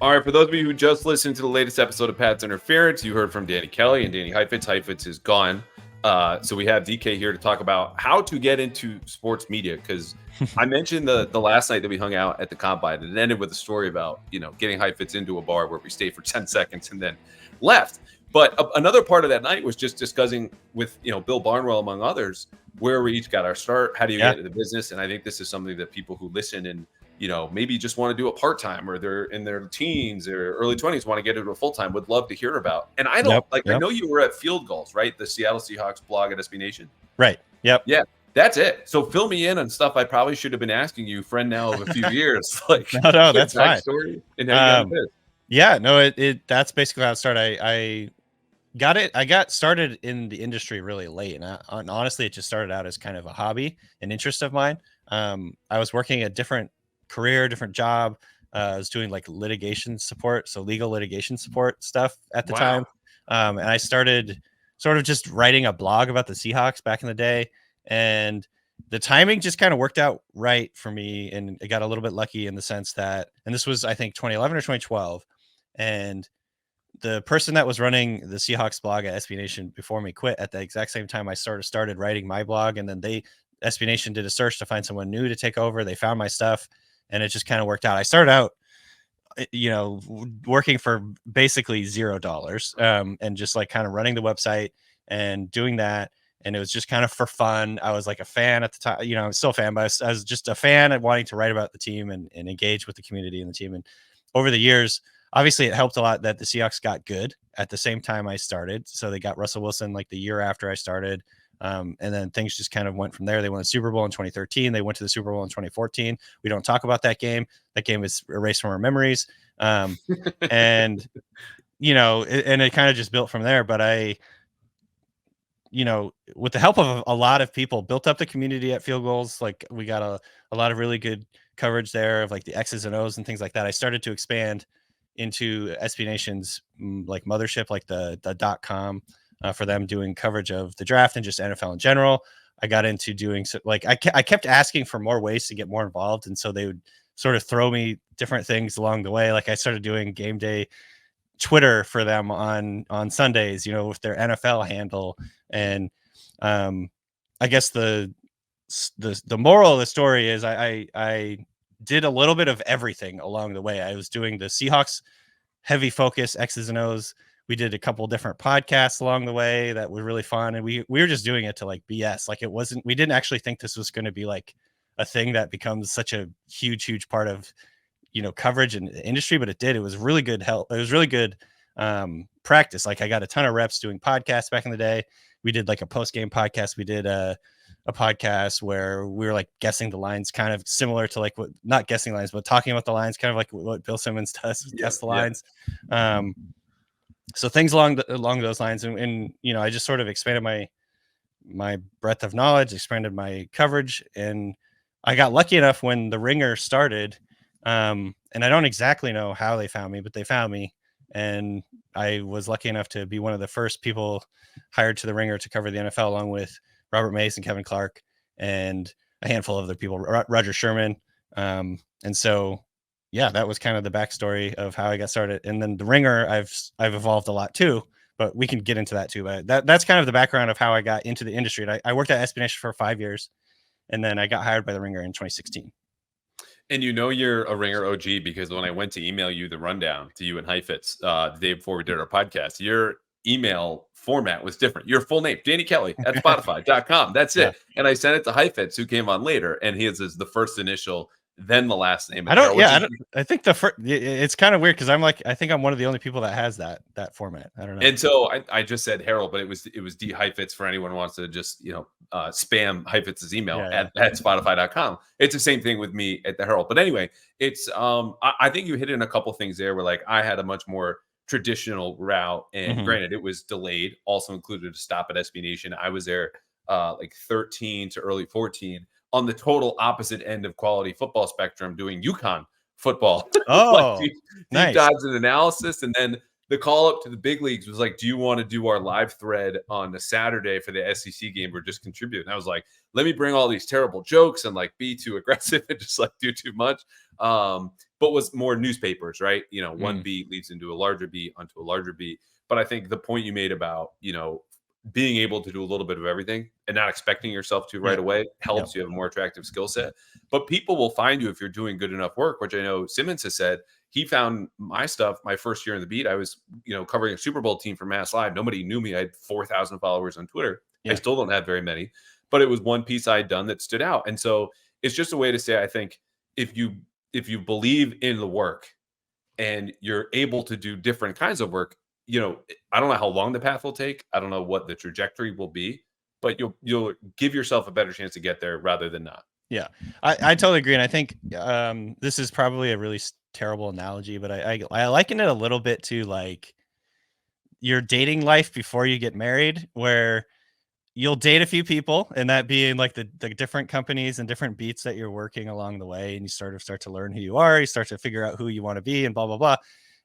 All right, for those of you who just listened to the latest episode of Pat's Interference, you heard from Danny Kelly and Danny Heifetz. Heifetz is gone. So we have DK here to talk about how to get into sports media, because I mentioned the last night that we hung out at the combine, and it ended with a story about getting Heifetz into a bar where we stayed for 10 seconds and then left. But another part of that night was just discussing with Bill Barnwell, among others, where we each got our start. How do you Yeah. get into the business? And I think this is something that people who listen and maybe just want to do a part-time, or they're in their teens or early 20s, want to get into a full-time, would love to hear about. And I don't I Yep. know you were at Field Goals, right? The Seattle Seahawks blog at SB Nation. Right. Yep. Yeah, that's it. So fill me in on stuff I probably should have been asking you, friend now of a few years. Like, No, that's fine. Story and how you got into this. Yeah, no, that's basically how it started. I got started in the industry really late, and honestly, it just started out as kind of a hobby, an interest of mine. I was working a different career, different job. I was doing like litigation support, so legal litigation support stuff at the time. And I started sort of just writing a blog about the Seahawks back in the day, and the timing just kind of worked out right for me, and it got a little bit lucky in the sense that, and this was I think 2011 or 2012, and the person that was running the Seahawks blog at SB Nation before me quit at the exact same time I started writing my blog, and then SB Nation did a search to find someone new to take over. They found my stuff, and it just kind of worked out. I started out, working for basically $0, and just like kind of running the website and doing that. And it was just kind of for fun. I was like a fan at the time, I'm still a fan, but I was just a fan and wanting to write about the team and engage with the community and the team. And over the years, obviously it helped a lot that the Seahawks got good at the same time I started. So they got Russell Wilson like the year after I started. And then things just kind of went from there. They won the Super Bowl in 2013. They went to the Super Bowl in 2014. We don't talk about that game. That game is erased from our memories. And, and it kind of just built from there. But with the help of a lot of people, built up the community at Field Goals. Like we got a lot of really good coverage there of like the X's and O's and things like that. I started to expand into SB Nation's like mothership, like the .com, for them doing coverage of the draft and just NFL in general. I got into doing like I kept asking for more ways to get more involved, and so they would sort of throw me different things along the way. Like I started doing game day Twitter for them on Sundays, with their NFL handle. And I guess the moral of the story is I did a little bit of everything along the way. I was doing the Seahawks heavy focus X's and O's. We did a couple different podcasts along the way that were really fun. And we were just doing it to like BS. Like we didn't actually think this was going to be like a thing that becomes such a huge part of, coverage in the industry, but it did. It was really good help. It was really good practice. Like I got a ton of reps doing podcasts back in the day. We did like a post-game podcast. We did a podcast where we were like guessing the lines, kind of similar to like not guessing lines, but talking about the lines, kind of like what Bill Simmons does, guess the lines. So things along those lines. And I just sort of expanded my breadth of knowledge, expanded my coverage. And I got lucky enough when the Ringer started. And I don't exactly know how they found me, but they found me. And I was lucky enough to be one of the first people hired to the Ringer to cover the NFL, along with Robert Mays and Kevin Clark and a handful of other people, Roger Sherman. And so, yeah, that was kind of the backstory of how I got started. And then the Ringer, I've evolved a lot too, but we can get into that too. But that's kind of the background of how I got into the industry. And I worked at SB Nation for 5 years, and then I got hired by the Ringer in 2016. And you're a Ringer OG because when I went to email you the rundown to you and Heifetz the day before we did our podcast, your email format was different. Your full name, Danny Kelly at Spotify.com. That's it. Yeah. And I sent it to Heifetz, who came on later, and his is the first initial, then the last name. I think it's kind of weird because I think I'm one of the only people that has that format. I don't know. And so I just said Harold, but it was D Heifetz for anyone who wants to just spam Heifetz's email at Spotify.com. It's the same thing with me at the Herald. But anyway, it's I think you hit in a couple things there where like I had a much more traditional route, and granted it was delayed, also included a stop at SB Nation. I was there like 13 to early 14 on the total opposite end of quality football spectrum, doing UConn football. Oh, like deep dives and analysis. And then the call up to the big leagues was like, do you want to do our live thread on a Saturday for the SEC game or just contribute? And I was like, let me bring all these terrible jokes and like be too aggressive and just like do too much. But was more newspapers, right? You know, one beat leads into a larger beat onto a larger beat. But I think the point you made about, you know, being able to do a little bit of everything and not expecting yourself to right away helps you have a more attractive skill set. But people will find you if you're doing good enough work, which I know Simmons has said. He found my stuff my first year in the beat. I was, you know, covering a Super Bowl team for Mass Live. Nobody knew me. I had 4,000 followers on Twitter. I still don't have very many, but it was one piece I had done that stood out. And so it's just a way to say, I think if you believe in the work and you're able to do different kinds of work, you know, I don't know how long the path will take. I don't know what the trajectory will be, but you'll give yourself a better chance to get there rather than not. Yeah, I totally agree. And I think this is probably a really terrible analogy, but I liken it a little bit to like your dating life before you get married, where you'll date a few people, and that being like the different companies and different beats that you're working along the way, and you start to learn who you are, you start to figure out who you want to be, and blah blah blah.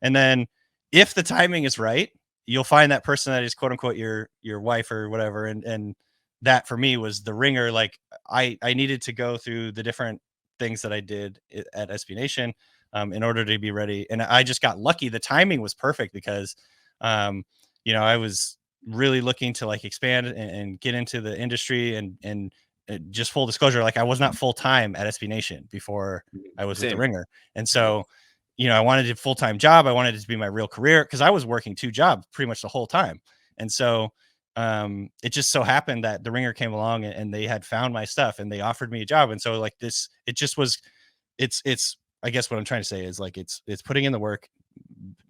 And then if the timing is right, you'll find that person that is quote unquote your wife or whatever. And that for me was the ringer. Like I needed to go through the different things that I did at SB Nation in order to be ready. And I just got lucky. The timing was perfect because you know, I was really looking to like expand and get into the industry and just full disclosure, like I was not full time at SB Nation before I was with the Ringer. And so, you know, I wanted a full-time job. I wanted it to be my real career because I was working two jobs pretty much the whole time. And so it just so happened that the Ringer came along and they had found my stuff and they offered me a job. And so like this, it just was, it's, I guess what I'm trying to say is like, it's putting in the work,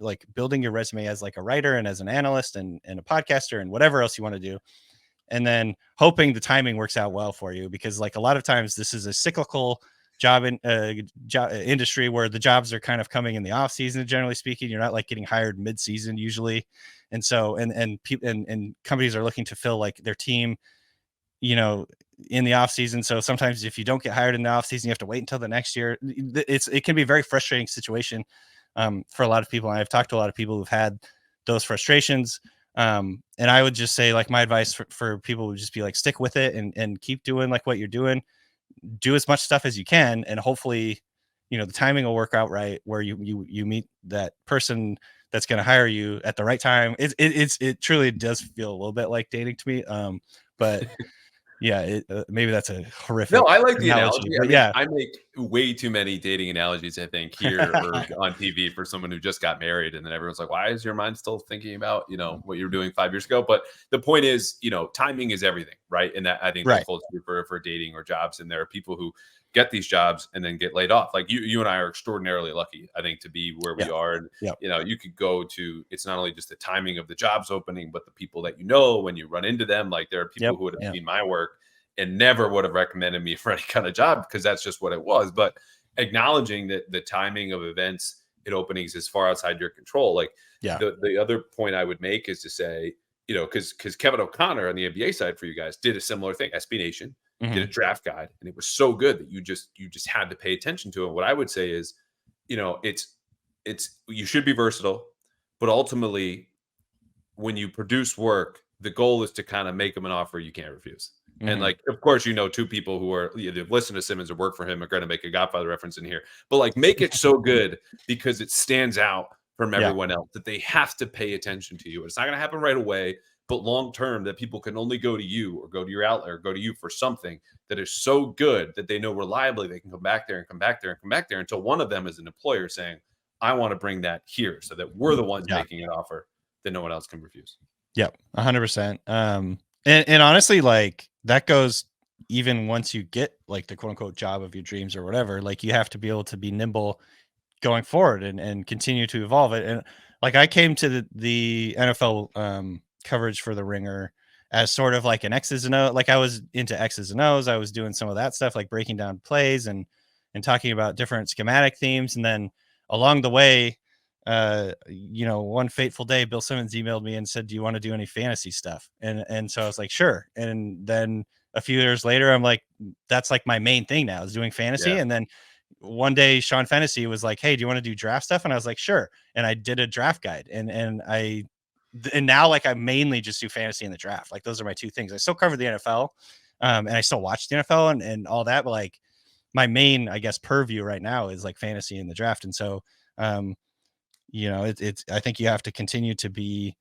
like building your resume as like a writer and as an analyst and a podcaster and whatever else you want to do. And then hoping the timing works out well for you, because like a lot of times this is a cyclical job in industry where the jobs are kind of coming in the off season. Generally speaking, you're not like getting hired mid season usually. And so, and people and companies are looking to fill like their team, you know, in the off season. So sometimes if you don't get hired in the off season, you have to wait until the next year. It can be a very frustrating situation for a lot of people. And I've talked to a lot of people who've had those frustrations. And I would just say like my advice for people would just be like, stick with it and keep doing like what you're doing, do as much stuff as you can. And hopefully, you know, the timing will work out right where you meet that person that's going to hire you at the right time. It truly does feel a little bit like dating to me. But yeah, maybe that's a horrific. No, I like the analogy. But yeah, I make way too many dating analogies, I think, here or on TV for someone who just got married, and then everyone's like, "Why is your mind still thinking about, you know, what you were doing 5 years ago?" But the point is, you know, timing is everything, right? And that I think that holds true for dating or jobs. And there are people who get these jobs and then get laid off. Like you and I are extraordinarily lucky, I think, to be where we are. And you know, you could go to, it's not only just the timing of the jobs opening, but the people that you know when you run into them. Like there are people who would have seen my work and never would have recommended me for any kind of job because that's just what it was. But acknowledging that the timing of events and openings is far outside your control. Like the other point I would make is to say, you know, because Kevin O'Connor on the NBA side for you guys did a similar thing. SB Nation did a draft guide, and it was so good that you just had to pay attention to it. What I would say is, you know, it's you should be versatile, but ultimately, when you produce work, the goal is to kind of make them an offer you can't refuse. And like, of course, you know, two people who are either listen to Simmons or work for him are going to make a Godfather reference in here, but like make it so good because it stands out from everyone else that they have to pay attention to you. It's not going to happen right away, but long term that people can only go to you or go to your outlet or go to you for something that is so good that they know reliably they can come back there and come back there and come back there until one of them is an employer saying, I want to bring that here so that we're the ones making an offer that no one else can refuse. Yep, 100%. And honestly, like that goes even once you get like the quote unquote job of your dreams or whatever, like you have to be able to be nimble going forward and continue to evolve it. And like I came to the NFL coverage for the Ringer as sort of like an X's and O's. Like I was into X's and O's. I was doing some of that stuff, like breaking down plays and talking about different schematic themes. And then along the way, you know, one fateful day, Bill Simmons emailed me and said, do you want to do any fantasy stuff? And so I was like, sure. And then a few years later, I'm like, that's like my main thing now is doing fantasy. And then one day Sean Fennessy was like, "Hey, do you want to do draft stuff?" And I was like, "Sure." And I did a draft guide, and now like I mainly just do fantasy and the draft. Like those are my two things. I still cover the NFL, and I still watch the NFL and all that, but like my main, I guess, purview right now is like fantasy and the draft. And so, it's I think you have to continue to be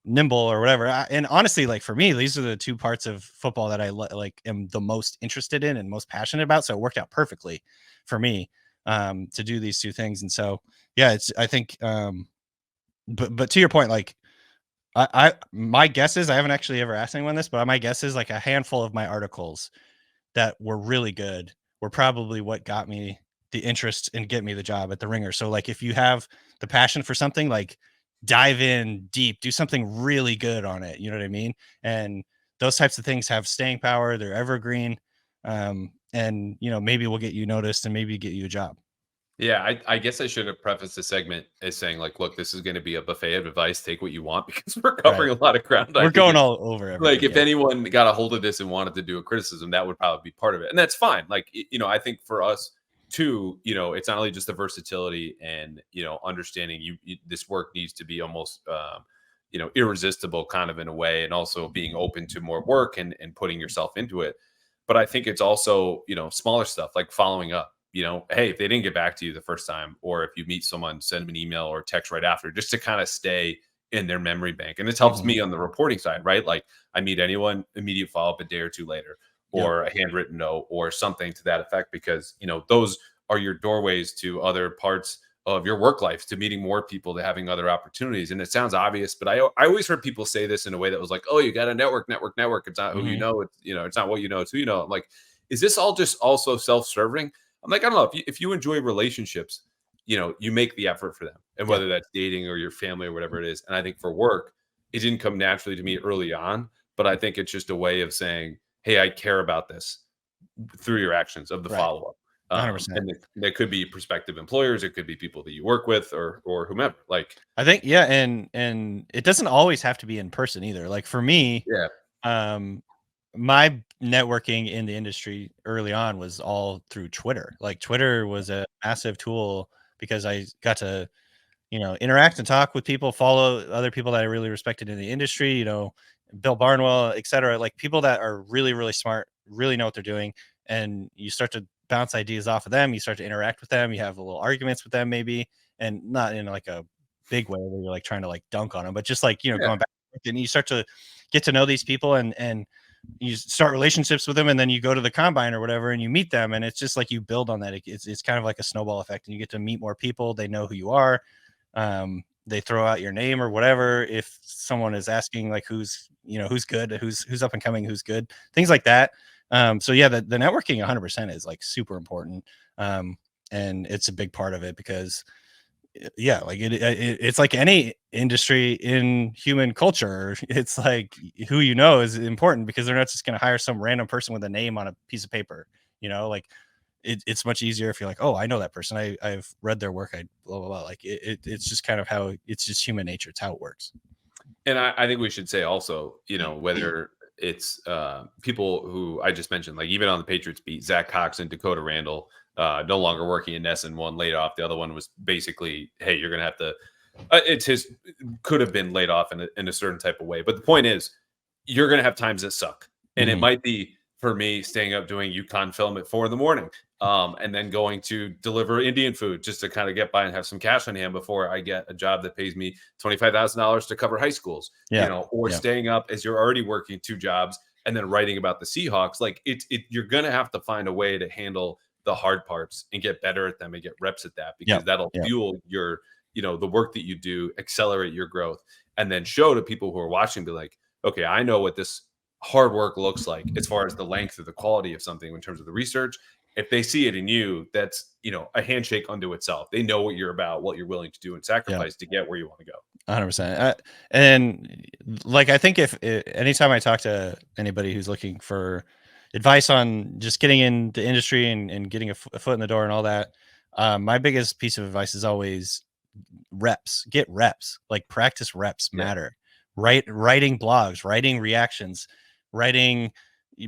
nimble or whatever. And honestly, like for me, these are the two parts of football that I like am the most interested in and most passionate about. So it worked out perfectly for me to do these two things. And so, yeah, it's I think, but to your point, like my guess is I haven't actually ever asked anyone this, but my guess is like a handful of my articles that were really good were probably what got me the interest and get me the job at the Ringer. So like if you have the passion for something, like dive in deep, do something really good on it. You know what I mean? And those types of things have staying power. They're evergreen. And maybe we'll get you noticed and maybe get you a job. Yeah, I guess I should have prefaced the segment as saying like, look, this is going to be a buffet of advice. Take what you want because we're covering a lot of ground. We're going all over everything. Like if anyone got a hold of this and wanted to do a criticism, that would probably be part of it, and that's fine. Like I think for us too, it's not only just the versatility and understanding this work needs to be almost irresistible kind of in a way, and also being open to more work and putting yourself into it. But I think it's also smaller stuff like following up. Hey, if they didn't get back to you the first time, or if you meet someone, send them an email or text right after, just to kind of stay in their memory bank. And this helps me on the reporting side, right? Like I meet anyone, immediate follow up a day or two later, or a handwritten note or something to that effect, because those are your doorways to other parts of your work life, to meeting more people, to having other opportunities. And it sounds obvious, but I always heard people say this in a way that was like, oh, you got a network. It's not who you know. It's it's not what you know. It's who you know. I'm like, is this all just also self-serving? I'm like, I don't know, if you enjoy relationships, you make the effort for them, and whether that's dating or your family or whatever it is. And I think for work, it didn't come naturally to me early on, but I think it's just a way of saying, hey, I care about this through your actions of the follow-up. 100%. And there could be prospective employers, it could be people that you work with or whomever. Like I think, yeah, and it doesn't always have to be in person either. Like for me, my networking in the industry early on was all through Twitter. Like Twitter was a massive tool because I got to, interact and talk with people, follow other people that I really respected in the industry, Bill Barnwell, et cetera, like people that are really, really smart, really know what they're doing. And you start to bounce ideas off of them. You start to interact with them. You have a little arguments with them, maybe, and not in like a big way where you're like trying to like dunk on them, but just like, going back, and you start to get to know these people and you start relationships with them, and then you go to the combine or whatever and you meet them, and it's just like you build on that. It's kind of like a snowball effect, and you get to meet more people. They know who you are. They throw out your name or whatever if someone is asking like who's good, who's up and coming, who's good, things like that. So yeah, the networking 100% is like super important, and it's a big part of it because like it's like any industry in human culture. It's like who is important, because they're not just going to hire some random person with a name on a piece of paper. Like it's much easier if you're like, oh, I know that person, I've read their work, I blah blah blah. Like it's just kind of how it's just human nature. It's how it works. And I think we should say also, whether it's people who I just mentioned, like even on the Patriots beat, Zach Cox and Dakota Randall, no longer working in NESN, one laid off. The other one was basically, hey, you're going to have to, could have been laid off in a certain type of way. But the point is, you're going to have times that suck. And it might be, for me, staying up doing UConn film at 4 a.m, and then going to deliver Indian food just to kind of get by and have some cash on hand before I get a job that pays me $25,000 to cover high schools, or staying up as you're already working 2 jobs and then writing about the Seahawks. Like you're going to have to find a way to handle the hard parts and get better at them and get reps at that, because that'll fuel your, the work that you do, accelerate your growth, and then show to people who are watching, be like, okay, I know what this hard work looks like as far as the length or the quality of something in terms of the research. If they see it in you, that's a handshake unto itself. They know what you're about, what you're willing to do and sacrifice to get where you want to go. 100%. And like I think if anytime I talk to anybody who's looking for advice on just getting in the industry and getting a foot in the door and all that, my biggest piece of advice is always reps. Get reps. Like practice reps matter. Writing blogs, writing reactions, writing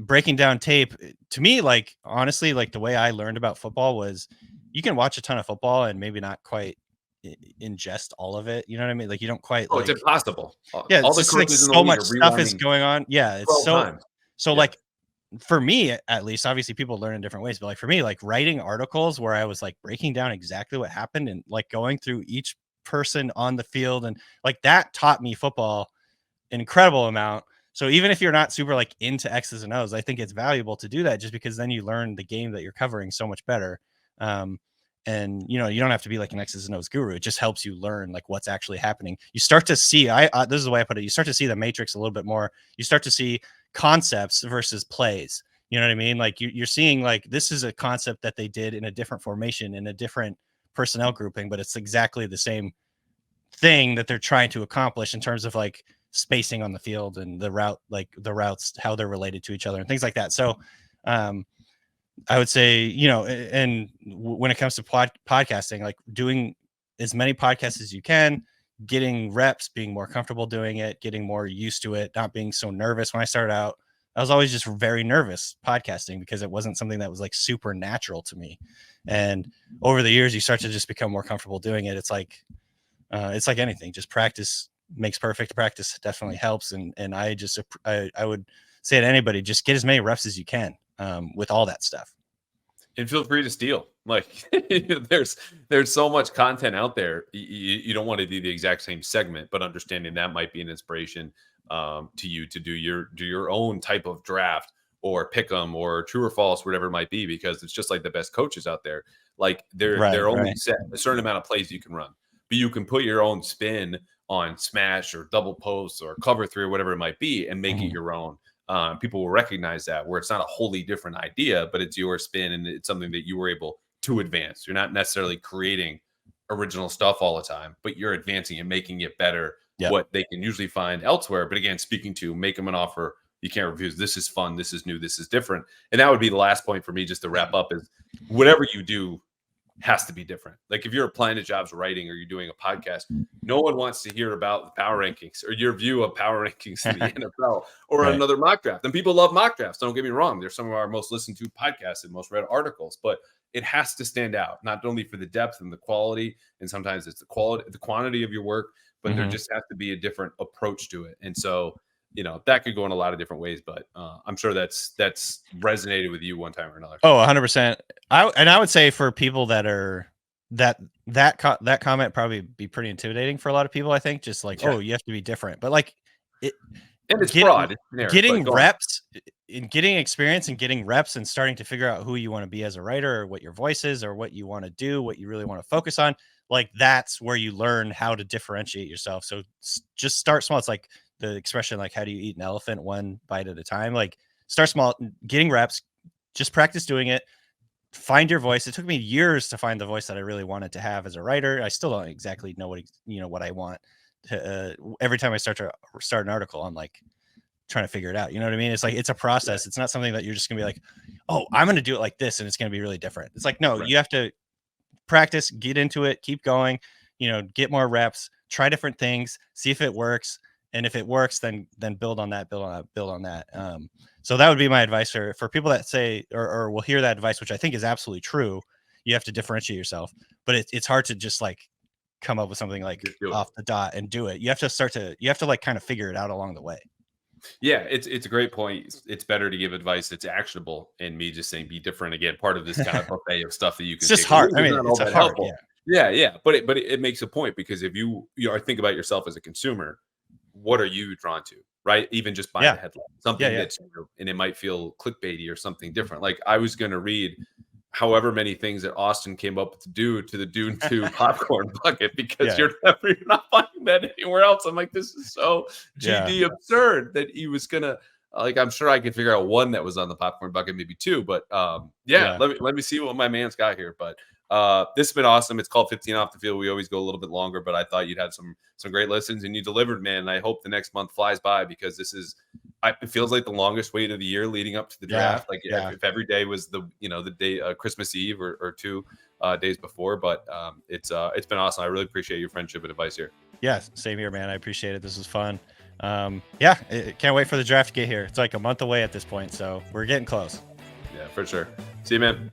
breaking down tape to me, like honestly, like the way I learned about football was you can watch a ton of football and maybe not quite ingest all of it. You know what I mean? Like you don't quite Oh, it's like, impossible. yeah, All it's the just like coaches in the so league much are stuff is rewinding going on. Yeah, it's 12 so times. Yeah. like for me at least, obviously people learn in different ways, but like for me, like writing articles where I was like breaking down exactly what happened and like going through each person on the field and like that taught me football an incredible amount. So even if you're not super like into X's and O's, I think it's valuable to do that just because then you learn the game that you're covering so much better. And you know, you don't have to be like an X's and O's guru. It just helps you learn like what's actually happening. You start to see, this is the way I put it. You start to see the matrix a little bit more. You start to see concepts versus plays. You know what I mean? Like you're seeing like this is a concept that they did in a different formation, in a different personnel grouping, but it's exactly the same thing that they're trying to accomplish in terms of like spacing on the field and the route, like the routes, how they're related to each other and things like that. So, I would say, you know, and when it comes to podcasting, like doing as many podcasts as you can, getting reps, being more comfortable doing it, getting more used to it, not being so nervous. When I started out, I was always just very nervous podcasting because it wasn't something that was like super natural to me. And over the years, you start to just become more comfortable doing it. It's like anything, just practice makes perfect. Practice definitely helps. And I would say to anybody, just get as many reps as you can with all that stuff. And feel free to steal. Like there's so much content out there. You don't want to do the exact same segment, but understanding that might be an inspiration to you to do your own type of draft or pick 'em or true or false, whatever it might be, because it's just like the best coaches out there. Like they're only set a certain amount of plays you can run, but you can put your own spin on smash or double posts or cover three or whatever it might be and make it your own. People will recognize that where it's not a wholly different idea, but it's your spin and it's something that you were able to advance. You're not necessarily creating original stuff all the time, but you're advancing and making it better. Yep. What they can usually find elsewhere. But again, speaking to make them an offer you can't refuse. This is fun. This is new. This is different. And that would be the last point for me just to wrap up is whatever you do has to be different. Like if you're applying to jobs writing or you're doing a podcast, no one wants to hear about the power rankings or your view of power rankings in the NFL or another mock draft. And people love mock drafts. Don't get me wrong. They're some of our most listened to podcasts and most read articles, but it has to stand out, not only for the depth and the quality, and sometimes it's the quality, the quantity of your work, but there just has to be a different approach to it. And so, you know, that could go in a lot of different ways, but I'm sure that's resonated with you one time or another. Oh, 100%. I would say for people that are that comment probably be pretty intimidating for a lot of people. I think just like, oh, you have to be different, but like it, and it's broad. It's generic, getting reps and getting experience and getting reps and starting to figure out who you want to be as a writer or what your voice is or what you want to do, what you really want to focus on. Like that's where you learn how to differentiate yourself. So just start small. It's like the expression, like, how do you eat an elephant one bite at a time? Like start small, getting reps, just practice doing it. Find your voice. It took me years to find the voice that I really wanted to have as a writer. I still don't exactly know what I want. Every time I start an article, I'm like trying to figure it out. You know what I mean? It's like, it's a process. It's not something that you're just gonna be like, oh, I'm going to do it like this. And it's going to be really different. It's like, no, you have to practice, get into it, keep going, get more reps, try different things, see if it works. And if it works, then build on that. So that would be my advice for people that say, or will hear that advice, which I think is absolutely true. You have to differentiate yourself, but it's hard to just like come up with something like off the dot and do it. You have to like kind of figure it out along the way. Yeah, it's a great point. It's better to give advice that's actionable, and me just saying be different. Again, part of this kind of buffet of stuff that you can. It's just hard. I mean, it's hard. Yeah. But it makes a point because if you think about yourself as a consumer, what are you drawn to, right? Even just by the headline, something that's, and it might feel clickbaity or something different. Like I was going to read however many things that Austin came up to do to the Dune 2 popcorn bucket because you're not finding that anywhere else. I'm like, this is so GD absurd that he was gonna I'm sure I could figure out one that was on the popcorn bucket, maybe two, but let me see what my man's got here. But this has been awesome. It's called 15 Off the Field. We always go a little bit longer, but I thought you'd had some great listens and you delivered, man. And I hope the next month flies by because it feels like the longest wait of the year leading up to the draft. If every day was the day Christmas Eve or 2 days before, but it's been awesome. I really appreciate your friendship and advice here. Yeah, same here, man. I appreciate it. This was fun. Yeah, can't wait for the draft to get here. It's like a month away at this point, so we're getting close. Yeah, for sure. See you, man.